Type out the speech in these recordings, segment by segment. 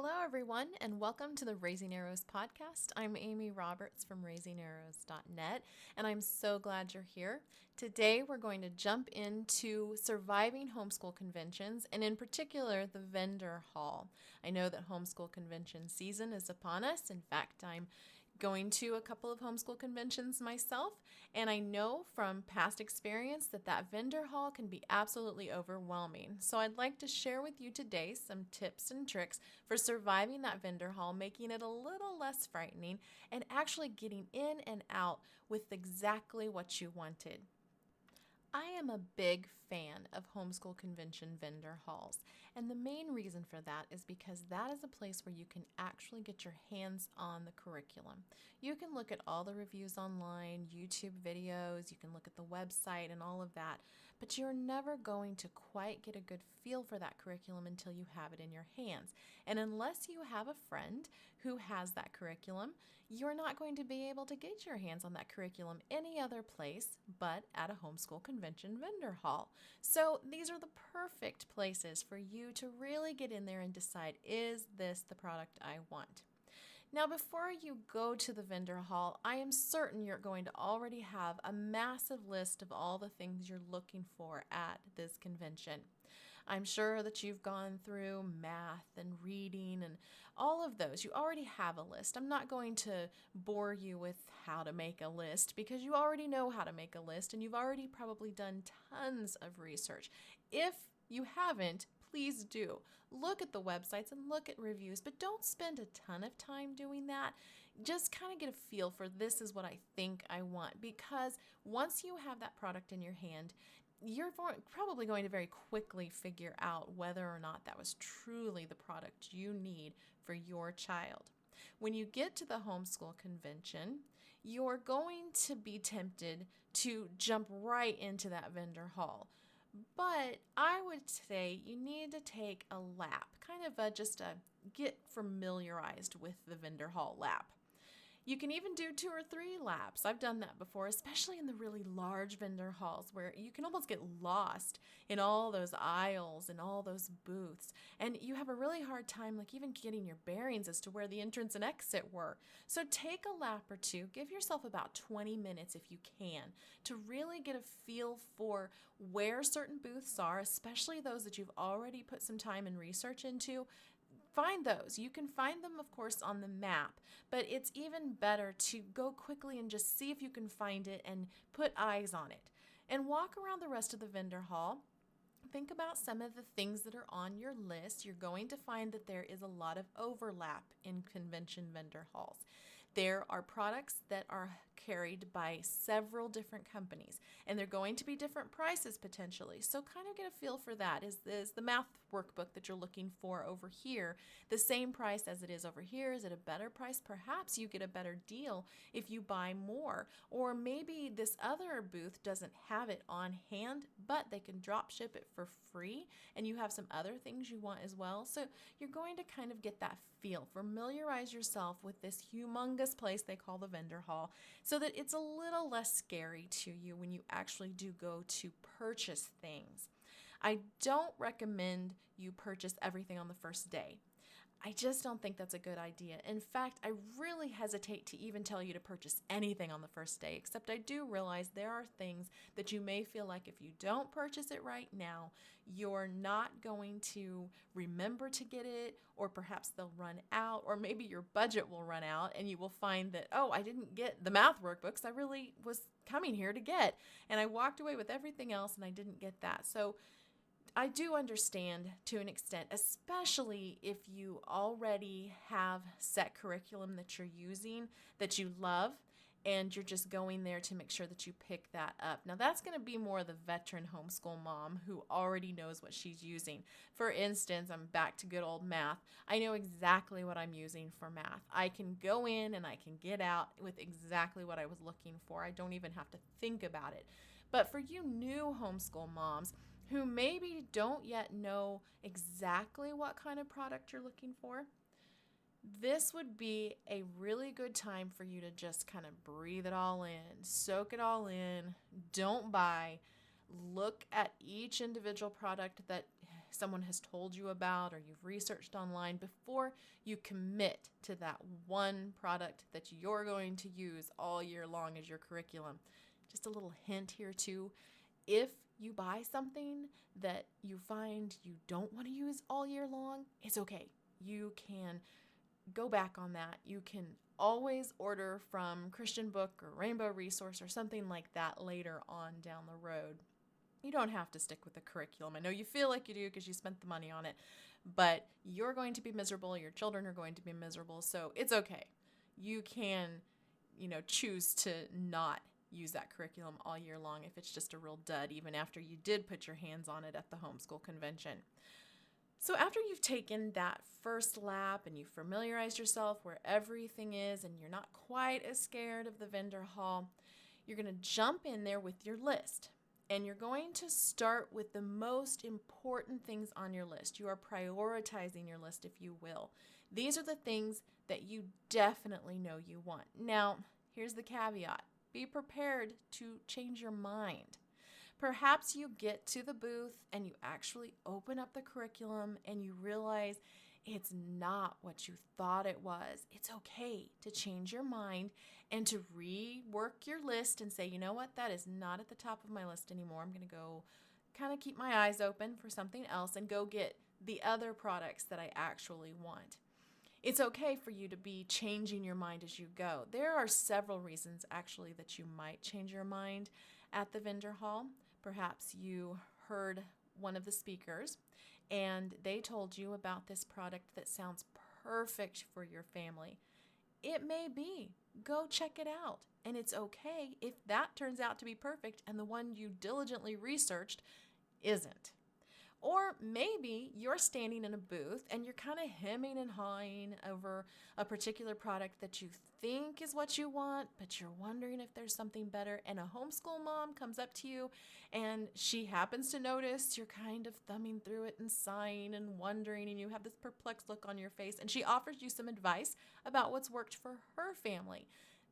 Hello, everyone, and welcome to the Raising Arrows podcast. I'm Amy Roberts from raisingarrows.net, and I'm so glad you're here. Today, we're going to jump into surviving homeschool conventions, and in particular, the vendor hall. I know that homeschool convention season is upon us. In fact, I'm going to a couple of homeschool conventions myself, and I know from past experience that that vendor hall can be absolutely overwhelming. So I'd like to share with you today some tips and tricks for surviving that vendor hall, making it a little less frightening, and actually getting in and out with exactly what you wanted. I am a big fan of homeschool convention vendor halls, and the main reason for that is because that is a place where you can actually get your hands on the curriculum. You can look at all the reviews online, YouTube videos, you can look at the website and all of that, but you're never going to quite get a good feel for that curriculum until you have it in your hands. And unless you have a friend who has that curriculum, you're not going to be able to get your hands on that curriculum any other place but at a homeschool convention vendor hall. So these are the perfect places for you to really get in there and decide, is this the product I want? Now, before you go to the vendor hall, I am certain you're going to already have a massive list of all the things you're looking for at this convention. I'm sure that you've gone through math and reading and all of those. You already have a list. I'm not going to bore you with how to make a list because you already know how to make a list and you've already probably done tons of research. If you haven't, please do. Look at the websites and look at reviews, but don't spend a ton of time doing that. Just kind of get a feel for this is what I think I want, because once you have that product in your hand, you're probably going to very quickly figure out whether or not that was truly the product you need for your child. When you get to the homeschool convention, you're going to be tempted to jump right into that vendor hall. But I would say you need to take a lap, kind of just a get familiarized with the vendor hall lap. You can even do 2 or 3 laps. I've done that before, especially in the really large vendor halls where you can almost get lost in all those aisles and all those booths. And you have a really hard time like even getting your bearings as to where the entrance and exit were. So take a lap or two. Give yourself about 20 minutes if you can to really get a feel for where certain booths are, especially those that you've already put some time and research into. Find those. You can find them, of course, on the map, but it's even better to go quickly and just see if you can find it and put eyes on it. And walk around the rest of the vendor hall. Think about some of the things that are on your list. You're going to find that there is a lot of overlap in convention vendor halls. There are products that are carried by several different companies, and they're going to be different prices potentially. So kind of get a feel for that. Is the math workbook that you're looking for over here the same price as it is over here? Is it a better price? Perhaps you get a better deal if you buy more. Or maybe this other booth doesn't have it on hand, but they can drop ship it for free, and you have some other things you want as well. So you're going to kind of get that feel. Familiarize yourself with this humongous place they call the vendor hall so that it's a little less scary to you when you actually do go to purchase things. I don't recommend you purchase everything on the first day. I just don't think that's a good idea. In fact, I really hesitate to even tell you to purchase anything on the first day, except I do realize there are things that you may feel like if you don't purchase it right now, you're not going to remember to get it, or perhaps they'll run out, or maybe your budget will run out and you will find that, oh, I didn't get the math workbooks I really was coming here to get, and I walked away with everything else and I didn't get that. So I do understand to an extent, especially if you already have set curriculum that you're using that you love, and you're just going there to make sure that you pick that up. Now, that's going to be more the veteran homeschool mom who already knows what she's using. For instance, I'm back to good old math. I know exactly what I'm using for math. I can go in and I can get out with exactly what I was looking for. I don't even have to think about it. But for you new homeschool moms who maybe don't yet know exactly what kind of product you're looking for, this would be a really good time for you to just kind of breathe it all in, soak it all in, don't buy, look at each individual product that someone has told you about or you've researched online before you commit to that one product that you're going to use all year long as your curriculum. Just a little hint here too. If you buy something that you find you don't want to use all year long, it's okay. You can go back on that. You can always order from Christian Book or Rainbow Resource or something like that later on down the road. You don't have to stick with the curriculum. I know you feel like you do because you spent the money on it, but you're going to be miserable. Your children are going to be miserable, so it's okay. You can, choose to not use that curriculum all year long if it's just a real dud, even after you did put your hands on it at the homeschool convention. So after you've taken that first lap and you've familiarized yourself where everything is and you're not quite as scared of the vendor hall, you're going to jump in there with your list. And you're going to start with the most important things on your list. You are prioritizing your list, if you will. These are the things that you definitely know you want. Now, here's the caveat. Be prepared to change your mind. Perhaps you get to the booth and you actually open up the curriculum and you realize it's not what you thought it was. It's okay to change your mind and to rework your list and say, you know what, that is not at the top of my list anymore. I'm going to go kind of keep my eyes open for something else and go get the other products that I actually want. It's okay for you to be changing your mind as you go. There are several reasons actually that you might change your mind at the vendor hall. Perhaps you heard one of the speakers and they told you about this product that sounds perfect for your family. It may be. Go check it out. And it's okay if that turns out to be perfect and the one you diligently researched isn't. Or maybe you're standing in a booth and you're kind of hemming and hawing over a particular product that you think is what you want, but you're wondering if there's something better. And a homeschool mom comes up to you and she happens to notice you're kind of thumbing through it and sighing and wondering, and you have this perplexed look on your face, and she offers you some advice about what's worked for her family.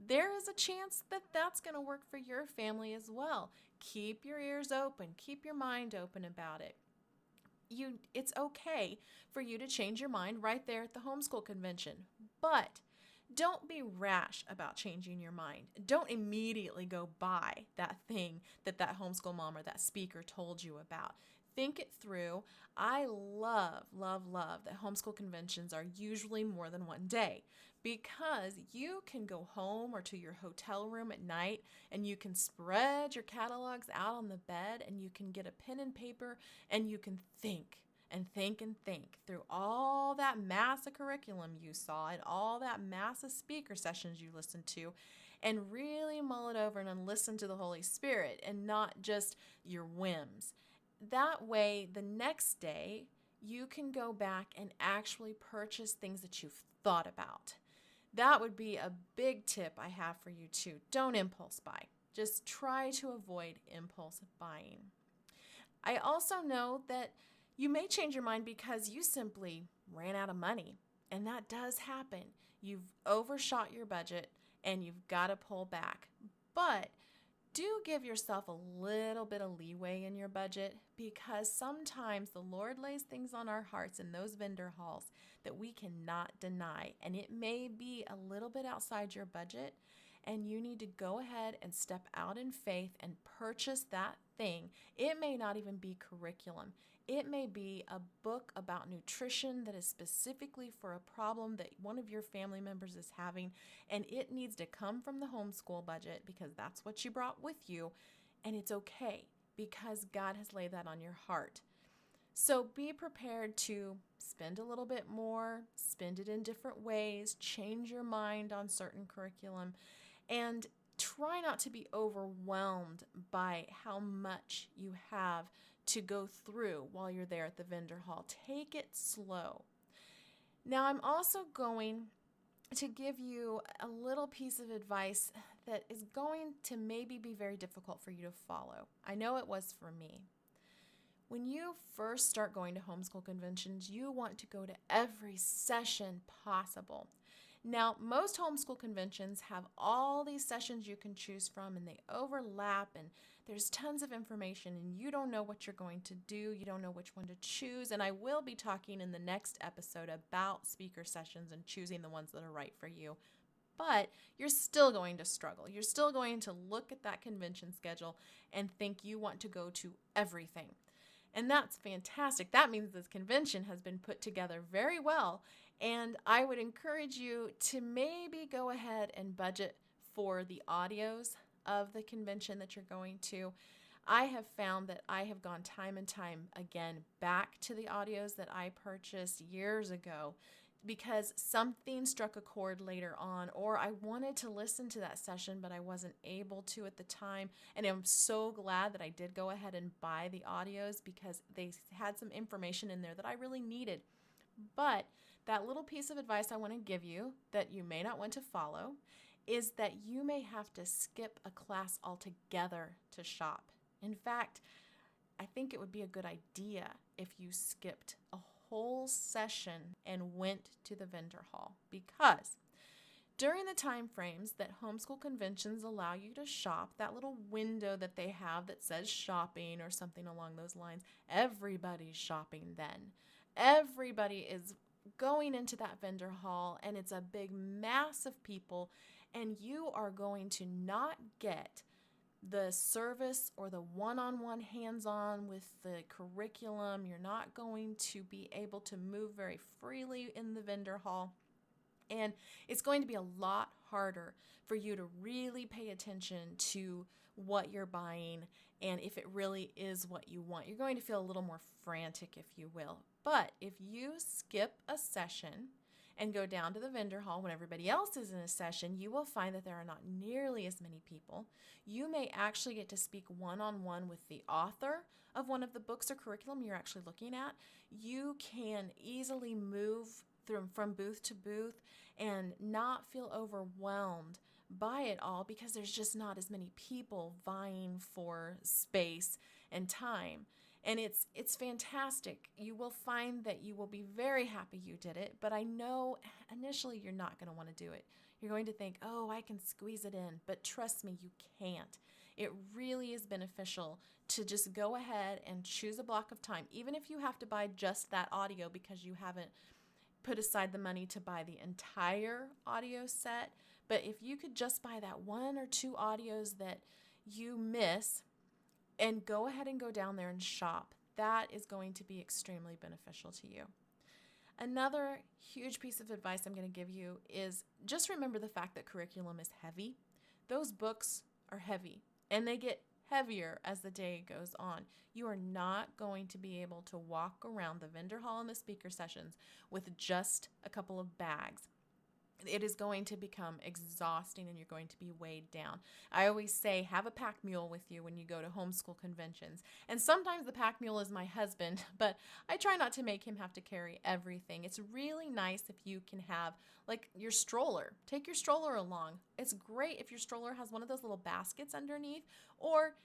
There is a chance that that's going to work for your family as well. Keep your ears open, keep your mind open about it. It's okay for you to change your mind right there at the homeschool convention, but don't be rash about changing your mind. Don't immediately go buy that thing that homeschool mom or that speaker told you about. Think it through. I love that homeschool conventions are usually more than one day, because you can go home or to your hotel room at night and you can spread your catalogs out on the bed and you can get a pen and paper and you can think through all that mass of curriculum you saw and all that mass of speaker sessions you listened to, and really mull it over and listen to the Holy Spirit and not just your whims. That way, the next day, you can go back and actually purchase things that you've thought about. That would be a big tip I have for you too. Don't impulse buy. Just try to avoid impulse buying. I also know that you may change your mind because you simply ran out of money, and that does happen. You've overshot your budget and you've got to pull back. But do give yourself a little bit of leeway in your budget, because sometimes the Lord lays things on our hearts in those vendor halls that we cannot deny, and it may be a little bit outside your budget, and you need to go ahead and step out in faith and purchase that thing. It may not even be curriculum. It may be a book about nutrition that is specifically for a problem that one of your family members is having, and it needs to come from the homeschool budget because that's what you brought with you, and it's okay because God has laid that on your heart. So be prepared to spend a little bit more, spend it in different ways, change your mind on certain curriculum, and try not to be overwhelmed by how much you have to go through while you're there at the vendor hall. Take it slow. Now, I'm also going to give you a little piece of advice that is going to maybe be very difficult for you to follow. I know it was for me. When you first start going to homeschool conventions, you want to go to every session possible. Now, most homeschool conventions have all these sessions you can choose from, and they overlap, and there's tons of information, and you don't know what you're going to do. You don't know which one to choose. And I will be talking in the next episode about speaker sessions and choosing the ones that are right for you. But you're still going to struggle. You're still going to look at that convention schedule and think you want to go to everything. And that's fantastic. That means this convention has been put together very well. And I would encourage you to maybe go ahead and budget for the audios of the convention that you're going to. I have found that I have gone time and time again back to the audios that I purchased years ago because something struck a chord later on, or I wanted to listen to that session, but I wasn't able to at the time. And I'm so glad that I did go ahead and buy the audios because they had some information in there that I really needed. But that little piece of advice I want to give you that you may not want to follow is that you may have to skip a class altogether to shop. In fact, I think it would be a good idea if you skipped a whole session and went to the vendor hall, because during the time frames that homeschool conventions allow you to shop, that little window that they have that says shopping or something along those lines, everybody's shopping then. Everybody is going into that vendor hall, and it's a big mass of people, and you are going to not get the service or the one-on-one hands-on with the curriculum. You're not going to be able to move very freely in the vendor hall. And it's going to be a lot harder for you to really pay attention to what you're buying and if it really is what you want. You're going to feel a little more frantic, if you will. But if you skip a session and go down to the vendor hall when everybody else is in a session, you will find that there are not nearly as many people. You may actually get to speak one-on-one with the author of one of the books or curriculum you're actually looking at. You can easily move from booth to booth and not feel overwhelmed by it all because there's just not as many people vying for space and time. And it's fantastic. You will find that you will be very happy you did it, but I know initially you're not going to want to do it. You're going to think, oh, I can squeeze it in, but trust me, you can't. It really is beneficial to just go ahead and choose a block of time, even if you have to buy just that audio because you haven't put aside the money to buy the entire audio set. But if you could just buy that one or two audios that you miss and go ahead and go down there and shop, that is going to be extremely beneficial to you. Another huge piece of advice I'm going to give you is just remember the fact that curriculum is heavy. Those books are heavy, and they get heavier as the day goes on. You are not going to be able to walk around the vendor hall and the speaker sessions with just a couple of bags. It is going to become exhausting and you're going to be weighed down. I always say have a pack mule with you when you go to homeschool conventions. And sometimes the pack mule is my husband, but I try not to make him have to carry everything. It's really nice if you can have like your stroller. Take your stroller along. It's great if your stroller has one of those little baskets underneath, or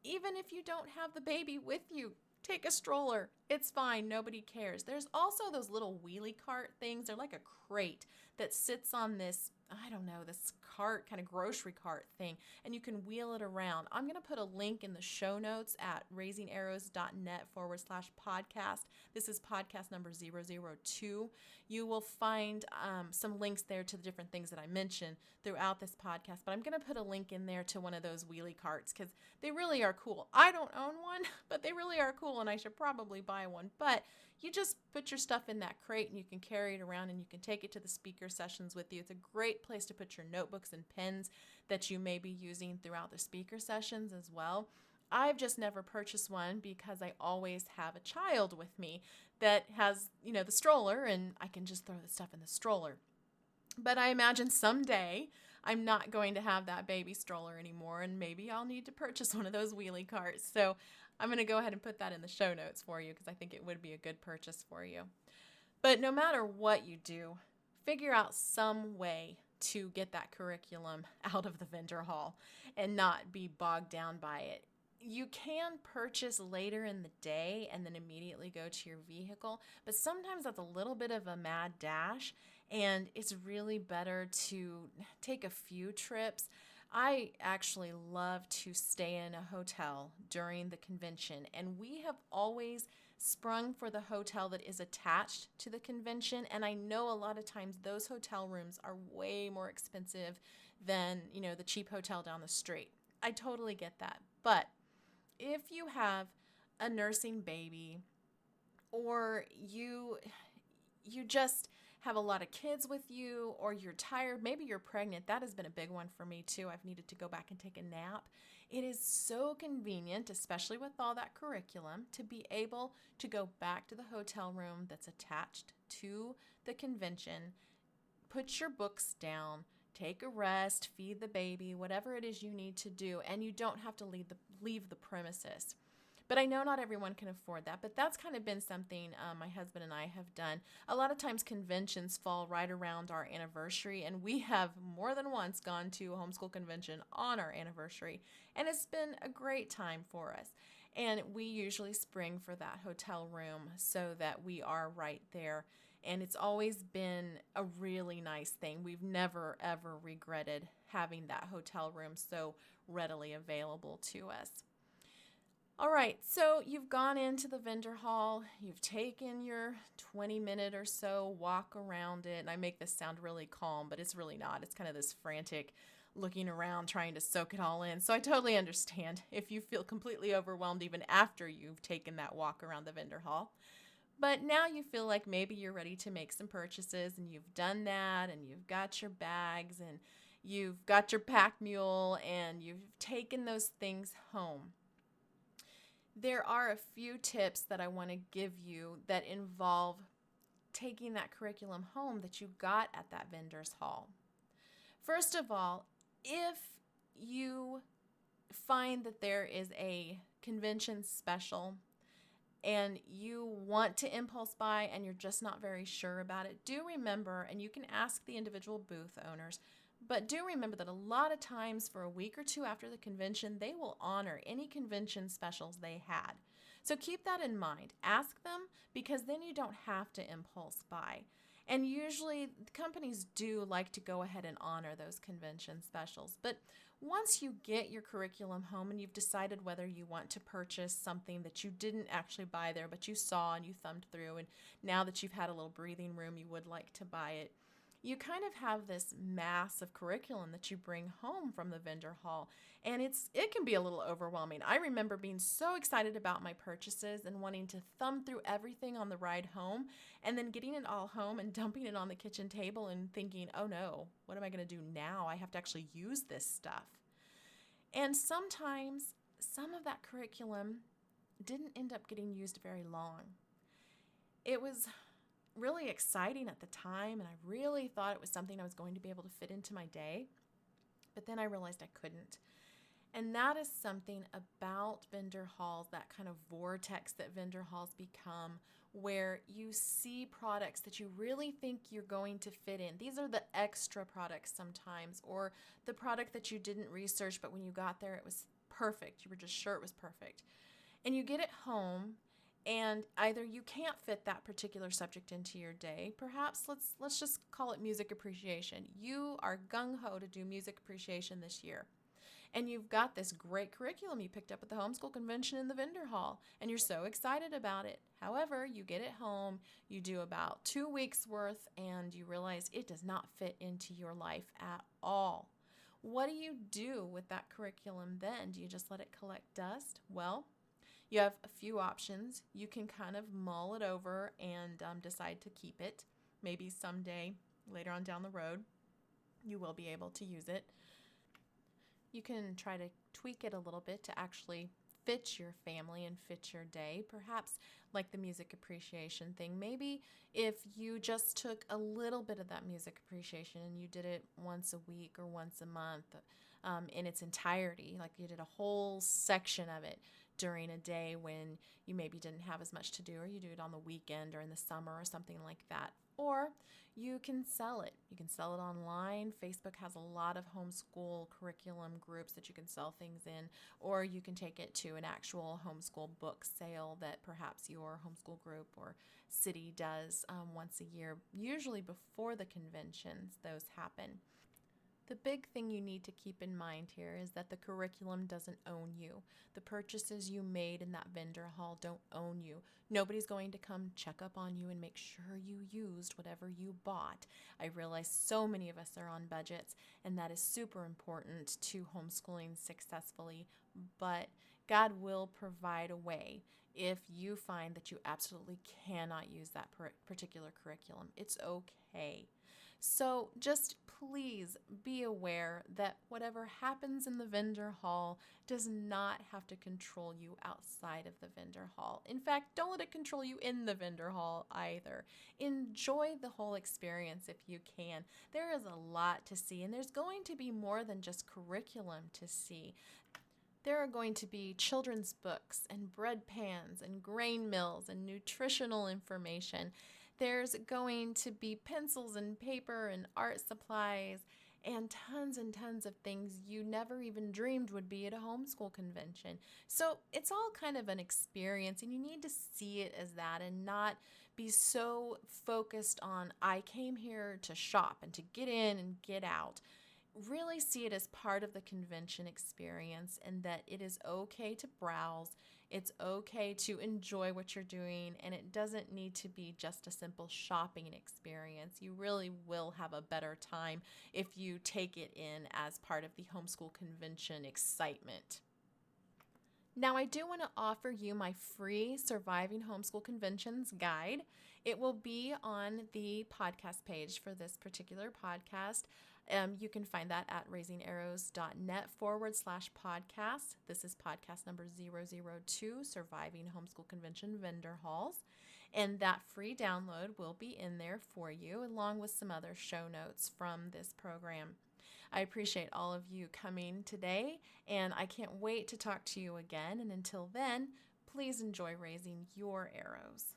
even if you don't have the baby with you, take a stroller. It's fine. Nobody cares. There's also those little wheelie cart things. They're like a crate that sits on this, I don't know, this cart, kind of grocery cart thing, and you can wheel it around. I'm going to put a link in the show notes at raisingarrows.net/podcast. This is podcast number 002. You will find some links there to the different things that I mentioned throughout this podcast, but I'm going to put a link in there to one of those wheelie carts because they really are cool. I don't own one, but they really are cool, and I should probably buy one. But you just put your stuff in that crate and you can carry it around and you can take it to the speaker sessions with you. It's a great place to put your notebooks and pens that you may be using throughout the speaker sessions as well. I've just never purchased one because I always have a child with me that has, the stroller, and I can just throw the stuff in the stroller. But I imagine someday I'm not going to have that baby stroller anymore, and maybe I'll need to purchase one of those wheelie carts. So I'm going to go ahead and put that in the show notes for you because I think it would be a good purchase for you. But no matter what you do, figure out some way to get that curriculum out of the vendor hall and not be bogged down by it. You can purchase later in the day and then immediately go to your vehicle, but sometimes that's a little bit of a mad dash, And it's really better to take a few trips. I actually love to stay in a hotel during the convention, and we have always sprung for the hotel that is attached to the convention. And I know a lot of times those hotel rooms are way more expensive than, the cheap hotel down the street. I totally get that. But if you have a nursing baby, or you just have a lot of kids with you, or you're tired, maybe you're pregnant. That has been a big one for me too. I've needed to go back and take a nap. It is so convenient, especially with all that curriculum, to be able to go back to the hotel room that's attached to the convention, put your books down, take a rest, feed the baby, whatever it is you need to do, and you don't have to leave the premises. But I know not everyone can afford that, but that's kind of been something my husband and I have done. A lot of times conventions fall right around our anniversary, and we have more than once gone to a homeschool convention on our anniversary, and it's been a great time for us. And we usually spring for that hotel room so that we are right there. And it's always been a really nice thing. We've never, ever regretted having that hotel room so readily available to us. All right, so you've gone into the vendor hall, you've taken your 20-minute or so walk around it, and I make this sound really calm, but it's really not. It's kind of this frantic looking around, trying to soak it all in. So I totally understand if you feel completely overwhelmed even after you've taken that walk around the vendor hall. But now you feel like maybe you're ready to make some purchases, and you've done that, and you've got your bags, and you've got your pack mule, and you've taken those things home. There are a few tips that I want to give you that involve taking that curriculum home that you got at that vendor's hall. First of all, if you find that there is a convention special and you want to impulse buy and you're just not very sure about it, do remember, and you can ask the individual booth owners, but do remember that a lot of times for a week or two after the convention, they will honor any convention specials they had. So keep that in mind. Ask them, because then you don't have to impulse buy. And usually companies do like to go ahead and honor those convention specials. But once you get your curriculum home and you've decided whether you want to purchase something that you didn't actually buy there, but you saw and you thumbed through, and now that you've had a little breathing room, you would like to buy it, you kind of have this mass of curriculum that you bring home from the vendor hall, and it can be a little overwhelming. I remember being so excited about my purchases and wanting to thumb through everything on the ride home, and then getting it all home and dumping it on the kitchen table and thinking, oh no, what am I going to do now? I have to actually use this stuff. And sometimes some of that curriculum didn't end up getting used very long. It was really exciting at the time, and I really thought it was something I was going to be able to fit into my day, but then I realized I couldn't. And that is something about vendor halls, that kind of vortex that vendor halls become, where you see products that you really think you're going to fit in. These are the extra products sometimes, or the product that you didn't research, but when you got there it was perfect. You were just sure it was perfect. And you get it home, and either you can't fit that particular subject into your day. Perhaps let's just call it music appreciation. You are gung-ho to do music appreciation this year, and you've got this great curriculum you picked up at the homeschool convention in the vendor hall, and you're so excited about it. However, you get it home, you do about 2 weeks worth, and you realize it does not fit into your life at all. What do you do with that curriculum then? Do you just let it collect dust? Well, you have a few options. You can kind of mull it over and decide to keep it. Maybe someday, later on down the road, you will be able to use it. You can try to tweak it a little bit to actually fit your family and fit your day. Perhaps like the music appreciation thing. Maybe if you just took a little bit of that music appreciation and you did it once a week or once a month in its entirety, like you did a whole section of it during a day when you maybe didn't have as much to do, or you do it on the weekend or in the summer or something like that. or you can sell it. You can sell it online. Facebook has a lot of homeschool curriculum groups that you can sell things in, or you can take it to an actual homeschool book sale that perhaps your homeschool group or city does once a year, usually before the conventions, those happen. The big thing you need to keep in mind here is that the curriculum doesn't own you. The purchases you made in that vendor hall don't own you. Nobody's going to come check up on you and make sure you used whatever you bought. I realize so many of us are on budgets, and that is super important to homeschooling successfully, but God will provide a way if you find that you absolutely cannot use that particular curriculum. It's okay. So just please be aware that whatever happens in the vendor hall does not have to control you outside of the vendor hall. In fact, don't let it control you in the vendor hall either. Enjoy the whole experience if you can. There is a lot to see, and there's going to be more than just curriculum to see. There are going to be children's books and bread pans and grain mills and nutritional information. There's going to be pencils and paper and art supplies and tons of things you never even dreamed would be at a homeschool convention. So it's all kind of an experience, and you need to see it as that and not be so focused on, I came here to shop and to get in and get out. Really see it as part of the convention experience, and that it is okay to browse. It's okay to enjoy what you're doing, and it doesn't need to be just a simple shopping experience. You really will have a better time if you take it in as part of the homeschool convention excitement. Now, I do want to offer you my free Surviving Homeschool Conventions guide. It will be on the podcast page for this particular podcast. You can find that at raisingarrows.net/podcast. This is podcast number 002, Surviving Homeschool Convention Vendor Halls. And that free download will be in there for you, along with some other show notes from this program. I appreciate all of you coming today, and I can't wait to talk to you again. And until then, please enjoy raising your arrows.